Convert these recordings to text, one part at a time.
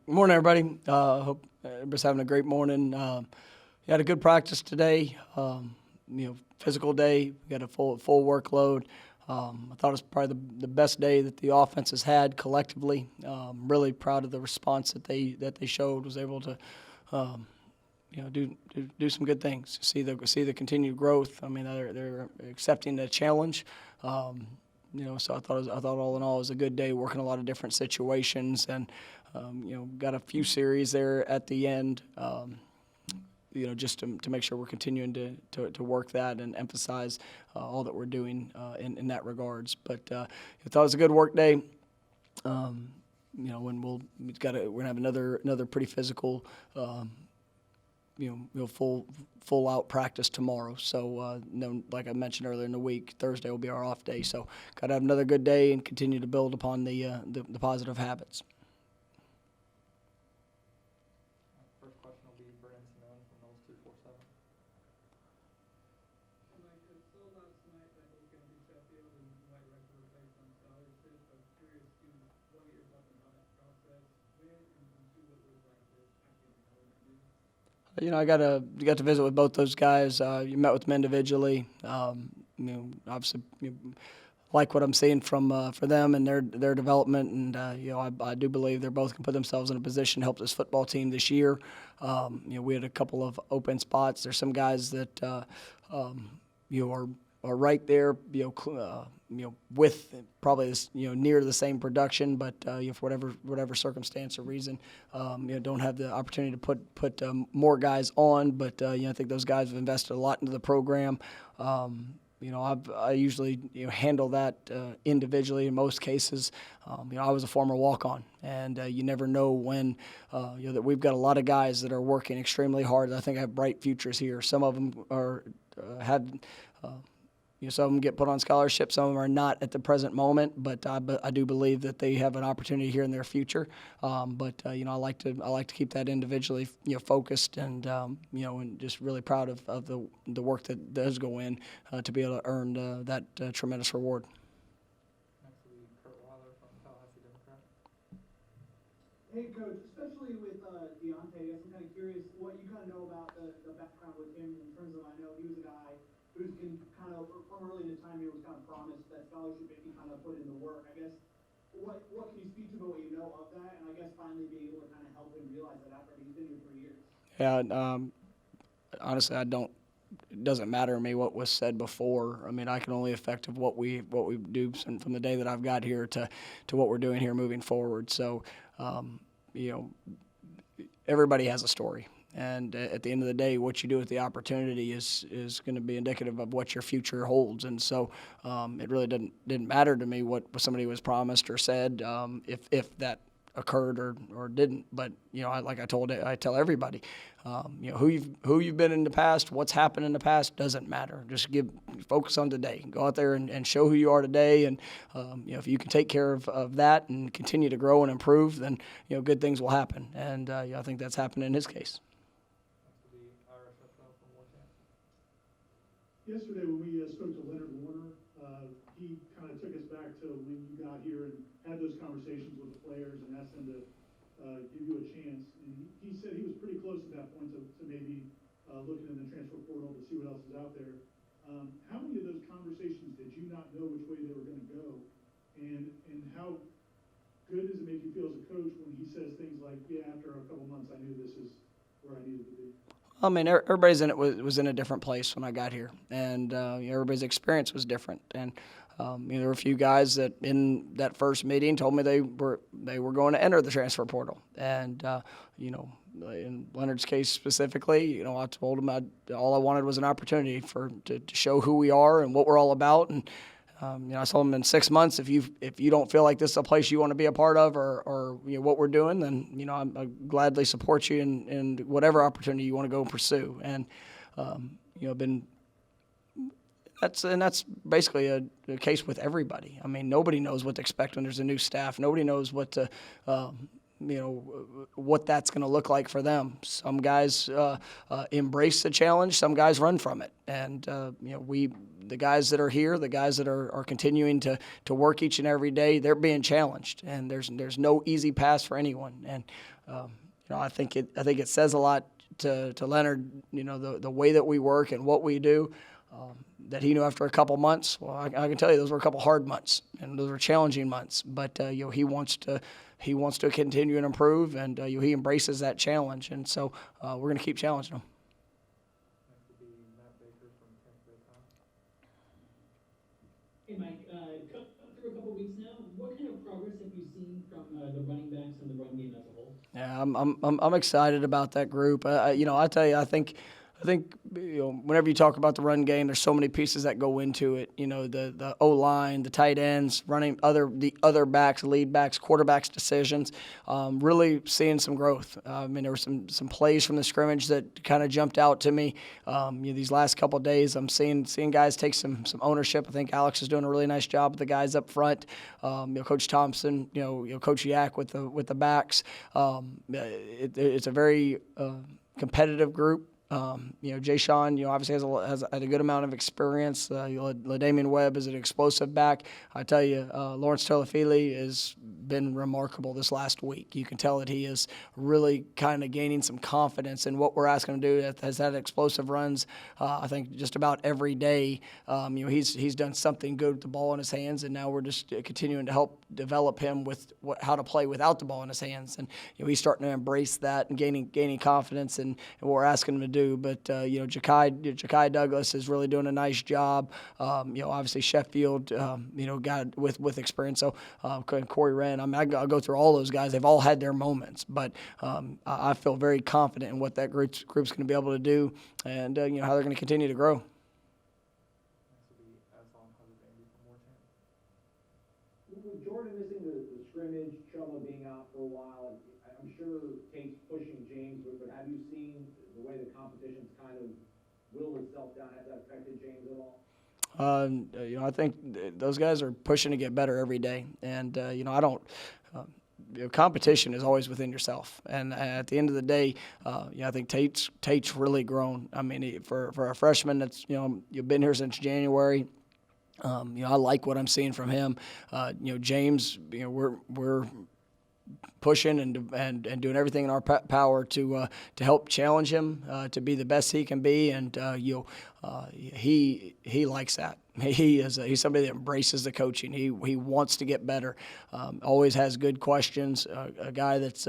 Good morning, everybody. Hope everybody's having a great morning. Had a good practice today. Physical day. We got a full workload. I thought it was probably the best day that the offense has had collectively. Really proud of the response that they showed. Was able to, do some good things. See the continued growth. I mean, they're accepting the challenge. So I thought all in all it was a good day, working a lot of different situations, and got a few series there at the end. Just to make sure we're continuing to work that and emphasize all that we're doing in that regards. But I thought it was a good work day. When we're gonna have another pretty physical, full out practice tomorrow. So like I mentioned earlier in the week, Thursday will be our off day. So got to have another good day and continue to build upon the positive habits. First question will be Brandon Seminoles from Knowles 247. Mike, I saw last night that was going to be Sheffield and White Record based on scholarship. I'm curious to what your thoughts on how that process went and see what it was like to actually know what to do. I got to visit with both those guys. You met with them individually. Obviously, like what I'm seeing from for them and their development, and I do believe they're both going to put themselves in a position to help this football team this year. We had a couple of open spots. There's some guys that are right there, with probably this, near the same production, but for whatever circumstance or reason, don't have the opportunity to put more guys on. But I think those guys have invested a lot into the program. I usually handle that individually in most cases. I was a former walk-on, and you never know when that we've got a lot of guys that are working extremely hard. I think have bright futures here. Some of them are some of them get put on scholarship. Some of them are not at the present moment, but I do believe that they have an opportunity here in their future. I like to keep that individually focused, and and just really proud of the work that does go in to be able to earn that tremendous reward. Next will be Kurt Weiler from Tallahassee Democrat. Hey, Coach, especially with Deontay, I guess I'm kind of curious what you kind of know about the background with him in terms of, I know he was a guy who's been kind of, from early in the time here, was kind of promised that scholarship if he kind of put in the work. I guess, what can you speak to about what you know of that, and I guess finally being able to kind of help him realize that after he's been here for years? Yeah, honestly, it doesn't matter to me what was said before. I mean, I can only affect of what we do from the day that I've got here to what we're doing here moving forward. So, everybody has a story. And at the end of the day, what you do with the opportunity is going to be indicative of what your future holds. And so it really didn't matter to me what somebody was promised or said, if that occurred or didn't. But I tell everybody, who you've been in the past, what's happened in the past doesn't matter. Just focus on today. Go out there and show who you are today. And if you can take care of that and continue to grow and improve, then good things will happen. And I think that's happened in his case. Yesterday, when we spoke to Leonard Warner, he kind of took us back to when you got here and had those conversations with the players and asked them to give you a chance. And he said he was pretty close at that point to maybe looking in the transfer portal to see what else is out there. How many of those conversations did you not know which way they were going to go? And how good does it make you feel as a coach when he says things like, yeah, after a couple months, I knew this is where I needed to be? I mean, everybody's was in a different place when I got here, and everybody's experience was different. And there were a few guys that in that first meeting told me they were going to enter the transfer portal. And in Leonard's case specifically, I told him all I wanted was an opportunity to show who we are and what we're all about. And I told him in 6 months, if you don't feel like this is a place you want to be a part of or what we're doing, then I gladly support you in whatever opportunity you want to go pursue. And that's basically a case with everybody. I mean, nobody knows what to expect when there's a new staff. Nobody knows what to what that's going to look like for them. Some guys embrace the challenge. Some guys run from it. And the guys that are here, the guys that are continuing to work each and every day, they're being challenged, and there's no easy pass for anyone. And I think it says a lot to Leonard, the way that we work and what we do. That he knew after a couple months. Well, I can tell you those were a couple hard months, and those were challenging months. But he wants to continue and improve, and he embraces that challenge. And so we're going to keep challenging him. Next will be Matt Baker from Tampa Bay Times. Hey, Mike, through a couple weeks now, what kind of progress have you seen from the running backs and the run game as a whole? Yeah, I'm excited about that group. I tell you, I think whenever you talk about the run game, there's so many pieces that go into it. The O-line, the tight ends, the other backs, lead backs, quarterbacks' decisions. Really seeing some growth. There were some plays from the scrimmage that kind of jumped out to me. These last couple of days, I'm seeing guys take some ownership. I think Alex is doing a really nice job with the guys up front. Coach Thompson, Coach Yak with the backs. It's a very competitive group. Jay Sean, obviously has a good amount of experience. LaDamian Webb is an explosive back. I tell you, Lawrence Telefili has been remarkable this last week. You can tell that he is really kind of gaining some confidence in what we're asking him to do. Has had explosive runs, I think, just about every day. He's done something good with the ball in his hands, and now we're just continuing to help develop him with how to play without the ball in his hands. And he's starting to embrace that and gaining confidence in what we're asking him to do. But Ja'Kai Douglas is really doing a nice job. Obviously Sheffield, got with experience. So Corey Wren. I'll go through all those guys. They've all had their moments, but I feel very confident in what that group's going to be able to do, and how they're going to continue to grow. Next will be Aslan Huzzabandy from War Chant. With Jordan missing the scrimmage, Chuma being out for a while, I'm sure Tate's pushing James, but have you seen the way the competition's kind of willed itself down? Has that affected James at all? I think those guys are pushing to get better every day, and I don't. Competition is always within yourself, and at the end of the day, I think Tate's really grown. I mean, for a freshman that's you've been here since January. I like what I'm seeing from him. James, we're pushing and doing everything in our power to help challenge him to be the best he can be, and he likes that. He's somebody that embraces the coaching. He wants to get better. Always has good questions. A guy that's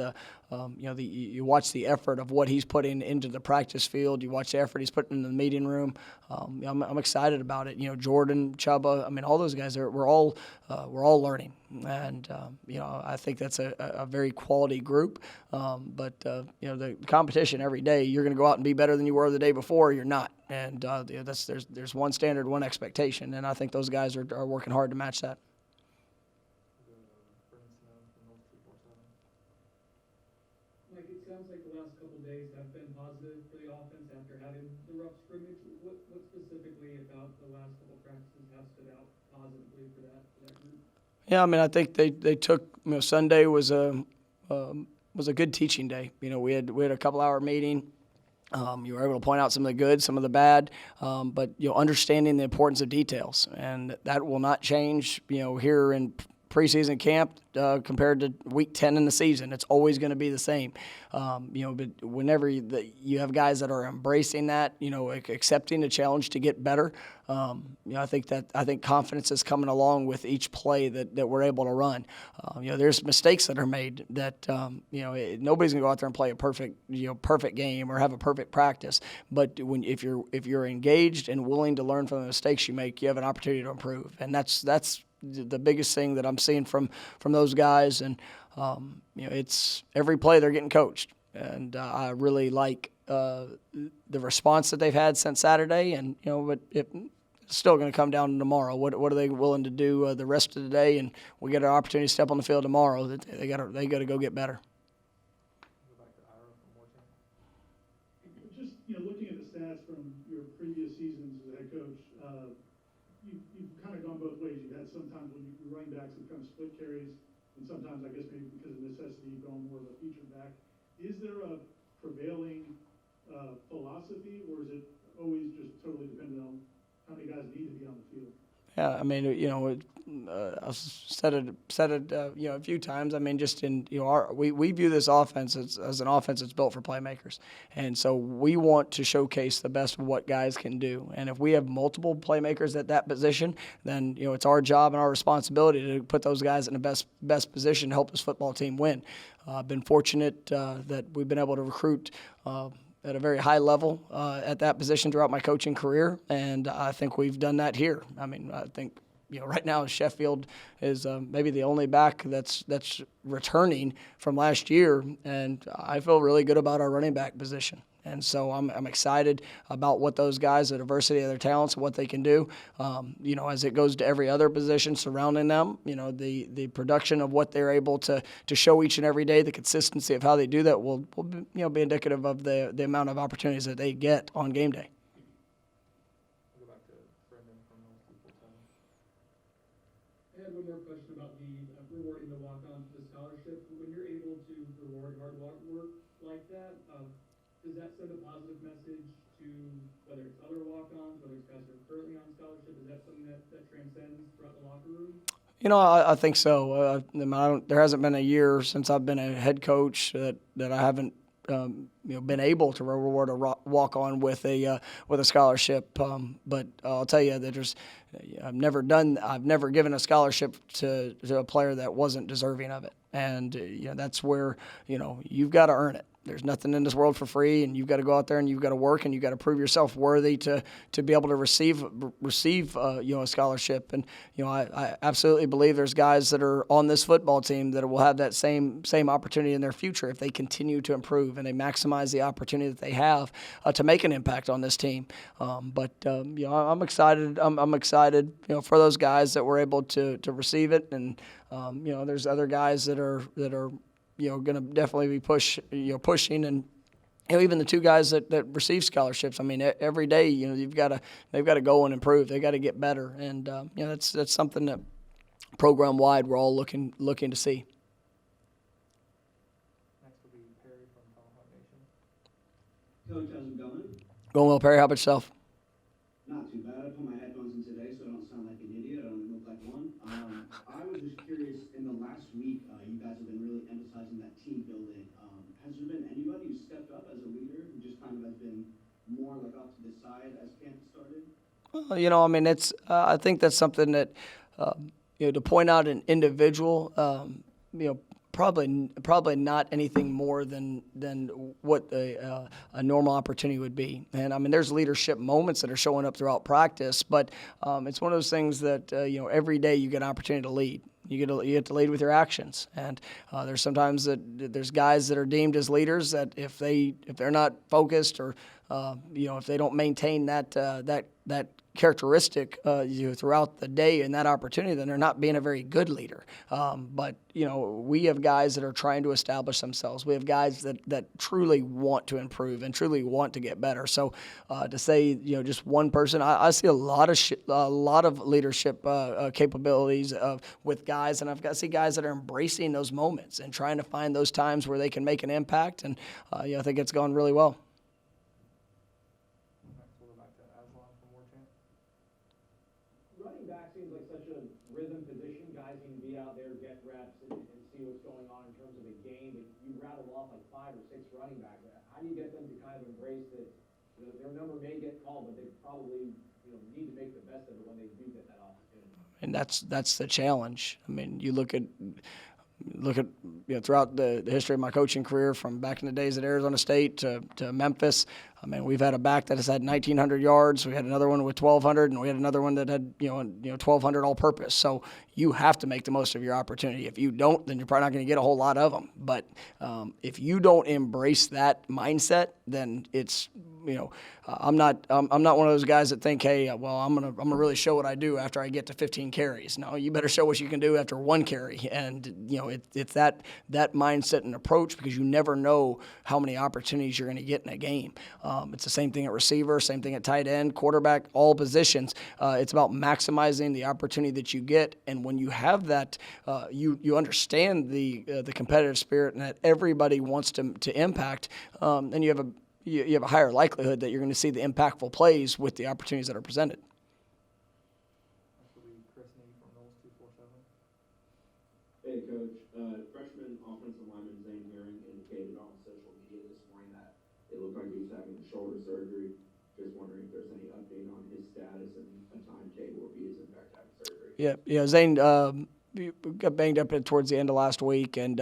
you watch the effort of what he's putting into the practice field. You watch the effort he's putting in the meeting room. I'm excited about it. Jordan, Chuba. All those guys we're all learning, and I think that's a very quality group. But the competition every day, you're going to go out and be better than you were the day before. Or you're not, and there's one standard, one expectation, and I think those guys are working hard to match that. Mike, it sounds like the last couple of days have been positive for the offense after having the rough scrimmage. What specifically about the last couple of practices have stood out positively for that group? Yeah, I think they took Sunday was a good teaching day. We had a couple-hour meeting. You were able to point out some of the good, some of the bad, but understanding the importance of details, and that will not change. Here in preseason camp compared to week 10 in the season, it's always going to be the same. But whenever you have guys that are embracing that, accepting the challenge to get better, I think confidence is coming along with each play that we're able to run. There's mistakes that are made that nobody's gonna go out there and play a perfect game or have a perfect practice. But if you're engaged and willing to learn from the mistakes you make, you have an opportunity to improve, and that's the biggest thing that I'm seeing from those guys. And it's every play they're getting coached, and I really like the response that they've had since Saturday. And but it's still going to come down to tomorrow. What are they willing to do the rest of the day? And we get an opportunity to step on the field tomorrow. They got to go get better. Go back to Ira from War Chant. Just looking at the stats from your previous seasons as a head coach, you've kind of gone both ways. You've had sometimes when your running backs have kind of split carries, and sometimes, I guess, maybe because of necessity, you've gone more of a feature back. Is there a prevailing philosophy, or is it always just totally dependent on how many guys need to be on the field. Yeah, I mean, I've said it, a few times. I mean, just in, we view this offense as an offense that's built for playmakers. And so we want to showcase the best of what guys can do. And if we have multiple playmakers at that position, then, it's our job and our responsibility to put those guys in the best position to help this football team win. I've been fortunate that we've been able to recruit at a very high level at that position throughout my coaching career, and I think we've done that here. I mean, I think right now Sheffield is maybe the only back that's returning from last year, and I feel really good about our running back position. And so I'm excited about what those guys, the diversity of their talents, what they can do. As it goes to every other position surrounding them, the production of what they're able to show each and every day, the consistency of how they do that will be indicative of the amount of opportunities that they get on game day. We'll go back to Brendan from North People 7. I had one more question about the rewarding the walk-on to the scholarship. When you're able to reward hard work like that, does that send a positive message to whether it's other walk-ons, whether it's guys who are currently on scholarship? Is that something that transcends throughout the locker room? I think so. There hasn't been a year since I've been a head coach that I haven't been able to reward a walk-on with a scholarship. But I'll tell you that I've never given a scholarship to a player that wasn't deserving of it. And that's where you've got to earn it. There's nothing in this world for free, and you've got to go out there and you've got to work and you've got to prove yourself worthy to be able to receive a scholarship. And I absolutely believe there's guys that are on this football team that will have that same opportunity in their future if they continue to improve and they maximize the opportunity that they have to make an impact on this team. I'm excited. I'm excited for those guys that were able to receive it, and there's other guys that are going to definitely be pushing, and even the two guys that receive scholarships. I mean, every day they've got to go and improve. They got to get better, and that's something that program wide we're all looking to see. Next will be Perry from Tomahawk Nation. Coach, how's it going? Going well, Perry. How about yourself? Not too bad. I put my headphones in today so I don't sound like an idiot. I don't look like one. I was just curious, in the last week, you guys have been really emphasizing that team building. Has there been anybody who stepped up as a leader who just kind of has been more like off to the side as camp started? It's I think that's something that to point out an individual, probably not anything more than what a normal opportunity would be. And there's leadership moments that are showing up throughout practice, but it's one of those things that every day you get an opportunity to lead. You get to lead with your actions, and there's sometimes there's guys that are deemed as leaders that if they're not focused or if they don't maintain that characteristic throughout the day and that opportunity, then they're not being a very good leader. But we have guys that are trying to establish themselves. We have guys that truly want to improve and truly want to get better. So to say just one person, I see a lot of leadership capabilities with guys, and I see guys that are embracing those moments and trying to find those times where they can make an impact. And I think it's gone really well. Next we'll go back to Aslan from War Chant. Running back seems like such a rhythm position. Guys can be out there, get reps, and see what's going on in terms of the game. But you rattle off like 5 or 6 running backs. How do you get them to kind of embrace that their number may get called, but they probably need to make the best of it when they do get that opportunity? And that's the challenge. You look at throughout the history of my coaching career, from back in the days at Arizona State to Memphis. We've had a back that has had 1,900 yards. We had another one with 1,200, and we had another one that had 1,200 all-purpose. So you have to make the most of your opportunity. If you don't, then you're probably not going to get a whole lot of them. But if you don't embrace that mindset, then it's I'm not one of those guys that think, hey, well, I'm gonna really show what I do after I get to 15 carries. No, you better show what you can do after 1 carry. And it's that mindset and approach, because you never know how many opportunities you're going to get in a game. It's the same thing at receiver, same thing at tight end, quarterback, all positions. It's about maximizing the opportunity that you get, and when you have that, you understand the competitive spirit and that everybody wants to impact, and you have a higher likelihood that you're going to see the impactful plays with the opportunities that are presented. shoulder surgery. Just wondering if there's any update on his status and a timetable if he is in fact having surgery. Yeah, Zane got banged up towards the end of last week, and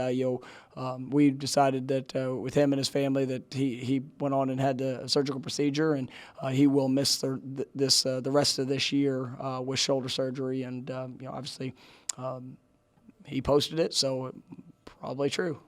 we decided that with him and his family that he went on and had the surgical procedure, and he will miss the rest of this year with shoulder surgery, and obviously he posted it, so probably true.